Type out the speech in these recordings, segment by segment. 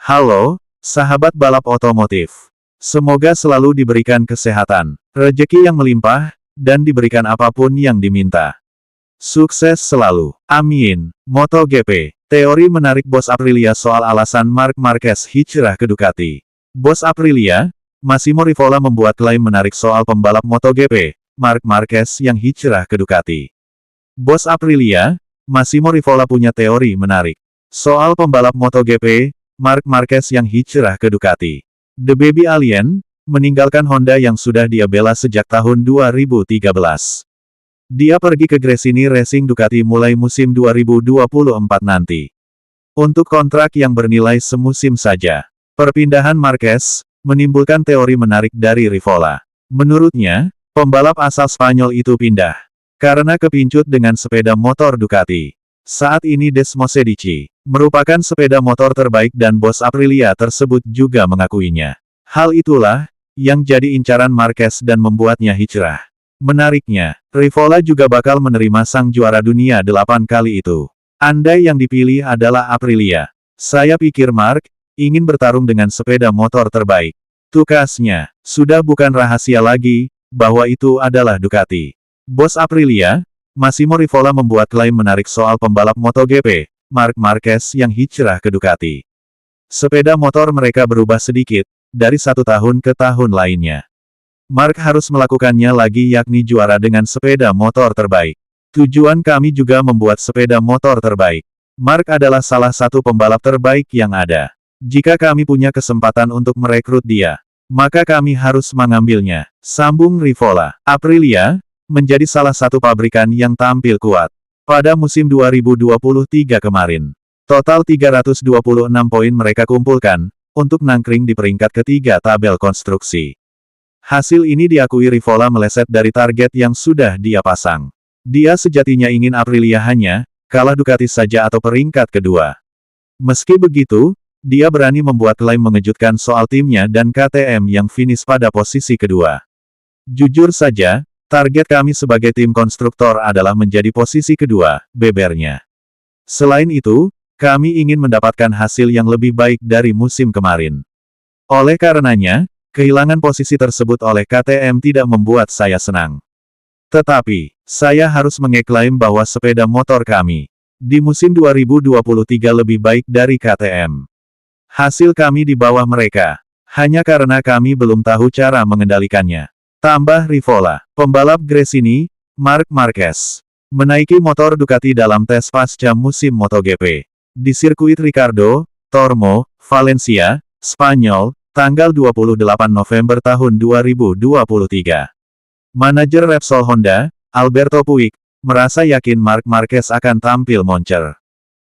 Halo, sahabat balap otomotif. Semoga selalu diberikan kesehatan, rezeki yang melimpah, dan diberikan apapun yang diminta. Sukses selalu. Amin. MotoGP. Teori menarik Bos Aprilia soal alasan Marc Marquez hijrah ke Ducati. Bos Aprilia, Massimo Rivola membuat klaim menarik soal pembalap MotoGP, Marc Marquez yang hijrah ke Ducati. Bos Aprilia, Massimo Rivola punya teori menarik soal pembalap MotoGP, Marc Marquez yang hijrah ke Ducati. The Baby Alien, meninggalkan Honda yang sudah dia bela sejak tahun 2013. Dia pergi ke Gresini Racing Ducati mulai musim 2024 nanti. Untuk kontrak yang bernilai semusim saja. Perpindahan Marquez, menimbulkan teori menarik dari Rivola. Menurutnya, pembalap asal Spanyol itu pindah karena kepincut dengan sepeda motor Ducati. Saat ini Desmosedici merupakan sepeda motor terbaik dan Bos Aprilia tersebut juga mengakuinya. Hal itulah yang jadi incaran Marquez dan membuatnya hijrah. Menariknya, Rivola juga bakal menerima sang juara dunia 8 kali itu. Andai yang dipilih adalah Aprilia, saya pikir Marc ingin bertarung dengan sepeda motor terbaik. Tukasnya, sudah bukan rahasia lagi bahwa itu adalah Ducati. Bos Aprilia, Massimo Rivola membuat klaim menarik soal pembalap MotoGP, Marc Marquez yang hijrah ke Ducati. Sepeda motor mereka berubah sedikit, dari satu tahun ke tahun lainnya. Marc harus melakukannya lagi yakni juara dengan sepeda motor terbaik. Tujuan kami juga membuat sepeda motor terbaik. Marc adalah salah satu pembalap terbaik yang ada. Jika kami punya kesempatan untuk merekrut dia, maka kami harus mengambilnya, sambung Rivola. Aprilia menjadi salah satu pabrikan yang tampil kuat pada musim 2023 kemarin. Total 326 poin mereka kumpulkan untuk nangkring di peringkat ketiga tabel konstruksi. Hasil ini diakui Rivola meleset dari target yang sudah dia pasang. Dia sejatinya ingin Aprilia hanya kalah Ducati saja atau peringkat kedua. Meski begitu, dia berani membuat klaim mengejutkan soal timnya dan KTM yang finish pada posisi kedua. Jujur saja, target kami sebagai tim konstruktor adalah menjadi posisi kedua, bebernya. Selain itu, kami ingin mendapatkan hasil yang lebih baik dari musim kemarin. Oleh karenanya, kehilangan posisi tersebut oleh KTM tidak membuat saya senang. Tetapi, saya harus mengeklaim bahwa sepeda motor kami di musim 2023 lebih baik dari KTM. Hasil kami di bawah mereka, hanya karena kami belum tahu cara mengendalikannya. Tambah Rivola, pembalap Gresini, Marc Marquez, menaiki motor Ducati dalam tes pasca musim MotoGP. Di sirkuit Ricardo Tormo, Valencia, Spanyol, tanggal 28 November tahun 2023. Manajer Repsol Honda, Alberto Puig, merasa yakin Marc Marquez akan tampil moncer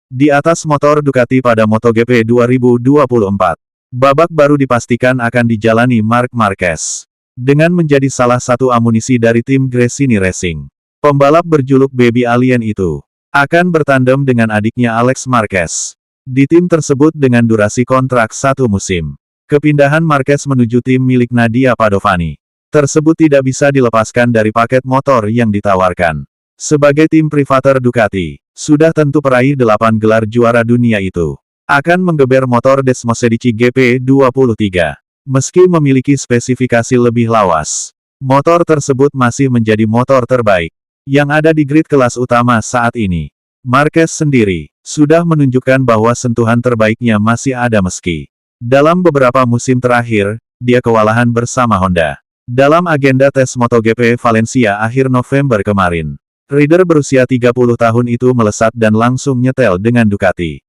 di atas motor Ducati pada MotoGP 2024. Babak baru dipastikan akan dijalani Marc Marquez dengan menjadi salah satu amunisi dari tim Gresini Racing. Pembalap berjuluk Baby Alien itu akan bertandem dengan adiknya Alex Marquez di tim tersebut dengan durasi kontrak 1 musim. Kepindahan Marquez menuju tim milik Nadia Padovani tersebut tidak bisa dilepaskan dari paket motor yang ditawarkan. Sebagai tim privater Ducati, sudah tentu peraih 8 gelar juara dunia itu akan menggeber motor Desmosedici GP23. Meski memiliki spesifikasi lebih lawas, motor tersebut masih menjadi motor terbaik yang ada di grid kelas utama saat ini. Marquez sendiri sudah menunjukkan bahwa sentuhan terbaiknya masih ada meski dalam beberapa musim terakhir, dia kewalahan bersama Honda. Dalam agenda tes MotoGP Valencia akhir November kemarin, rider berusia 30 tahun itu melesat dan langsung nyetel dengan Ducati.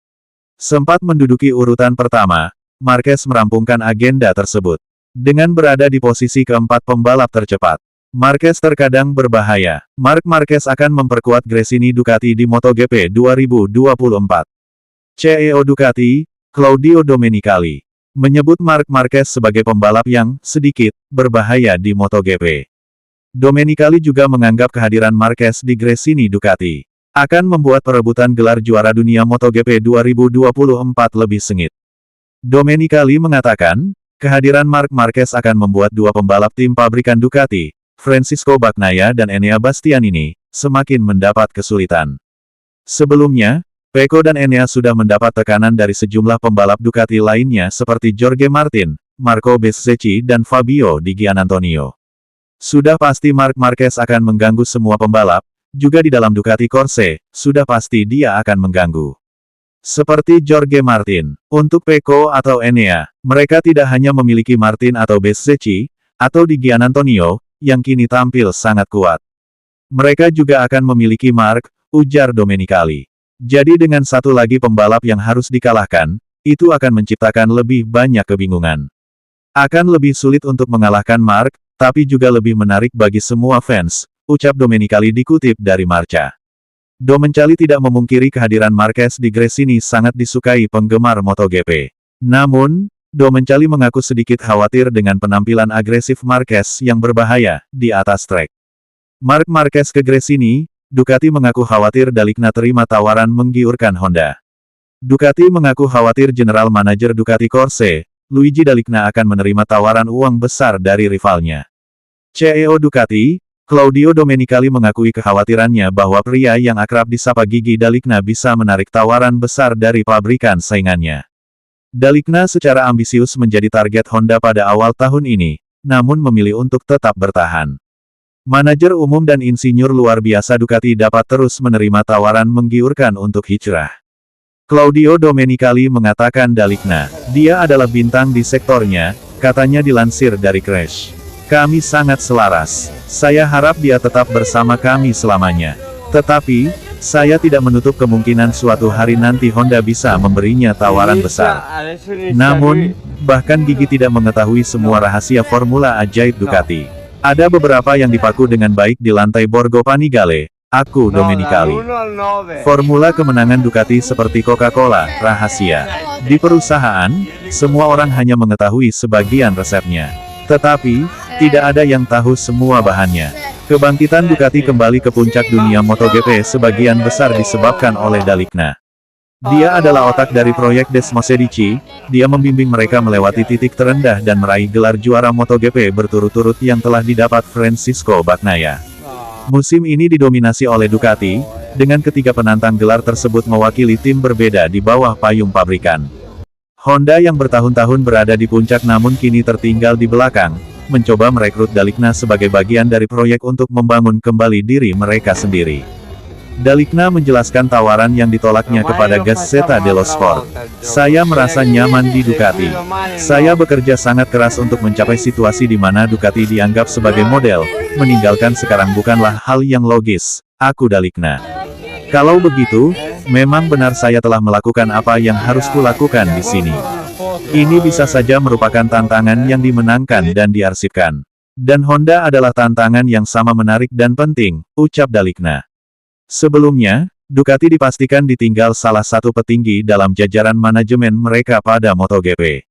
Sempat menduduki urutan pertama, Marquez merampungkan agenda tersebut dengan berada di posisi keempat pembalap tercepat. Marquez terkadang berbahaya. Marc Marquez akan memperkuat Gresini Ducati di MotoGP 2024. CEO Ducati, Claudio Domenicali, menyebut Marc Marquez sebagai pembalap yang sedikit berbahaya di MotoGP. Domenicali juga menganggap kehadiran Marquez di Gresini Ducati akan membuat perebutan gelar juara dunia MotoGP 2024 lebih sengit. Domenicali mengatakan, kehadiran Marc Marquez akan membuat dua pembalap tim pabrikan Ducati, Francisco Bagnaia dan Enea Bastianini, semakin mendapat kesulitan. Sebelumnya, Pecco dan Enea sudah mendapat tekanan dari sejumlah pembalap Ducati lainnya seperti Jorge Martin, Marco Bezzecchi dan Fabio Di Giannantonio. Sudah pasti Marc Marquez akan mengganggu semua pembalap, juga di dalam Ducati Corse, sudah pasti dia akan mengganggu. Seperti Jorge Martin, untuk Pecco atau Enea, mereka tidak hanya memiliki Martin atau Bezzecchi, atau Di Giannantonio, yang kini tampil sangat kuat. Mereka juga akan memiliki Marc, ujar Domenicali. Jadi dengan satu lagi pembalap yang harus dikalahkan, itu akan menciptakan lebih banyak kebingungan. Akan lebih sulit untuk mengalahkan Marc, tapi juga lebih menarik bagi semua fans, ucap Domenicali dikutip dari Marca. Domenicali tidak memungkiri kehadiran Marquez di Gresini sangat disukai penggemar MotoGP. Namun, Domenicali mengaku sedikit khawatir dengan penampilan agresif Marquez yang berbahaya di atas trek. Marc Marquez ke Gresini, Ducati mengaku khawatir Dalikna terima tawaran menggiurkan Honda. Ducati mengaku khawatir General Manager Ducati Corse, Luigi Dalikna akan menerima tawaran uang besar dari rivalnya. CEO Ducati, Claudio Domenicali mengakui kekhawatirannya bahwa pria yang akrab disapa Gigi Dalikna bisa menarik tawaran besar dari pabrikan saingannya. Dalikna secara ambisius menjadi target Honda pada awal tahun ini, namun memilih untuk tetap bertahan. Manajer umum dan insinyur luar biasa Ducati dapat terus menerima tawaran menggiurkan untuk hijrah. Claudio Domenicali mengatakan Dalikna, dia adalah bintang di sektornya, katanya dilansir dari Crash. Kami sangat selaras. Saya harap dia tetap bersama kami selamanya. Tetapi, saya tidak menutup kemungkinan suatu hari nanti Honda bisa memberinya tawaran besar. Namun, bahkan Gigi tidak mengetahui semua rahasia formula ajaib Ducati. Ada beberapa yang dipaku dengan baik di lantai Borgo Panigale, aku Domenicali. Formula kemenangan Ducati seperti Coca-Cola, rahasia. Di perusahaan, semua orang hanya mengetahui sebagian resepnya. Tetapi, tidak ada yang tahu semua bahannya. Kebangkitan Ducati kembali ke puncak dunia MotoGP sebagian besar disebabkan oleh Dalikna. Dia adalah otak dari proyek Desmosedici, dia membimbing mereka melewati titik terendah dan meraih gelar juara MotoGP berturut-turut yang telah didapat Francisco Bagnaia. Musim ini didominasi oleh Ducati, dengan ketiga penantang gelar tersebut mewakili tim berbeda di bawah payung pabrikan. Honda yang bertahun-tahun berada di puncak namun kini tertinggal di belakang, mencoba merekrut Dalikna sebagai bagian dari proyek untuk membangun kembali diri mereka sendiri. Dalikna menjelaskan tawaran yang ditolaknya kepada Gazzetta dello Sport. Saya merasa nyaman di Ducati. Saya bekerja sangat keras untuk mencapai situasi di mana Ducati dianggap sebagai model, meninggalkan sekarang bukanlah hal yang logis, aku Dalikna. Kalau begitu, memang benar saya telah melakukan apa yang harus kulakukan di sini. Ini bisa saja merupakan tantangan yang dimenangkan dan diarsipkan. Dan Honda adalah tantangan yang sama menarik dan penting, ucap Dalikna. Sebelumnya, Ducati dipastikan ditinggal salah satu petinggi dalam jajaran manajemen mereka pada MotoGP.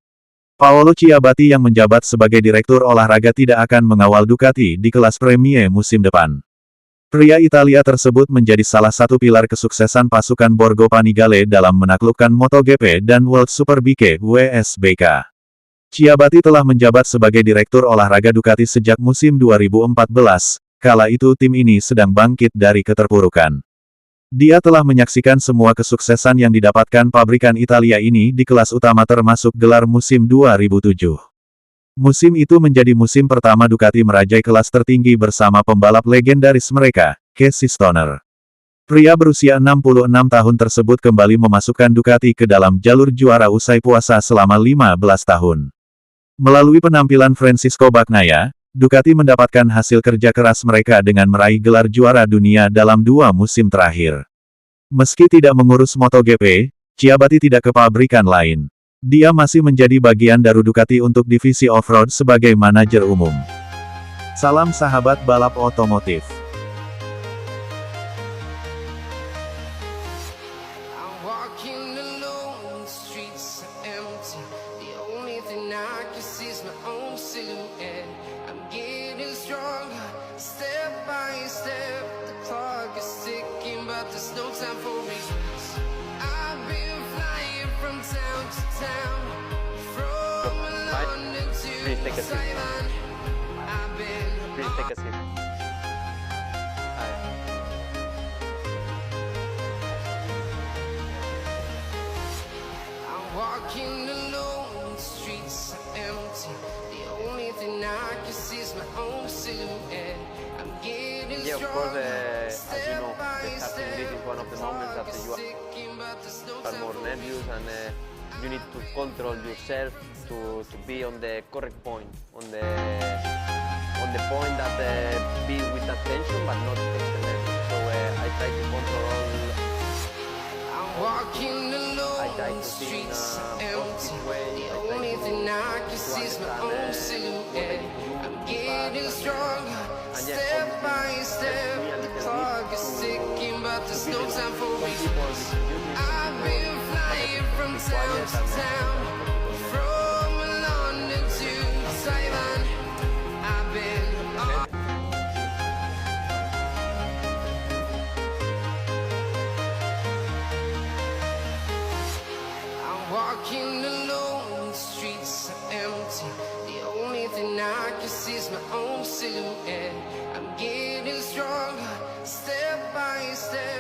Paolo Ciabatti yang menjabat sebagai direktur olahraga tidak akan mengawal Ducati di kelas Premier musim depan. Pria Italia tersebut menjadi salah satu pilar kesuksesan pasukan Borgo Panigale dalam menaklukkan MotoGP dan World Superbike (WSBK). Ciabatti telah menjabat sebagai direktur olahraga Ducati sejak musim 2014. Kala itu tim ini sedang bangkit dari keterpurukan. Dia telah menyaksikan semua kesuksesan yang didapatkan pabrikan Italia ini di kelas utama termasuk gelar musim 2007. Musim itu menjadi musim pertama Ducati merajai kelas tertinggi bersama pembalap legendaris mereka, Casey Stoner. Pria berusia 66 tahun tersebut kembali memasukkan Ducati ke dalam jalur juara usai puasa selama 15 tahun. Melalui penampilan Francisco Bagnaia, Ducati mendapatkan hasil kerja keras mereka dengan meraih gelar juara dunia dalam 2 musim terakhir. Meski tidak mengurus MotoGP, Ciabatti tidak ke pabrikan lain. Dia masih menjadi bagian dari Ducati untuk divisi off-road sebagai manajer umum. Salam sahabat balap otomotif. Please take a seat. Please take a seat. silhouette. I'm getting Yeah, of course, stronger. as you know, the starting grid is one of the moments that you are more nervous and you need to control yourself to be on the correct point, on the point that be with attention but not extended. So I try to control all. I'm walking I try alone, to the see in a streets are empty. positive way. The I try only to thing I can see is my own understand silhouette. I'm getting stronger, and yes, step by obviously, step. me a The little clock bit is to ticking, but there's no build time for some waiting. people listen to I've been flying from be town quiet to and town, from London to Taiwan. I've been on. I'm walking alone, the streets are empty. The only thing I can see is my own silhouette. I'm getting stronger, step by step.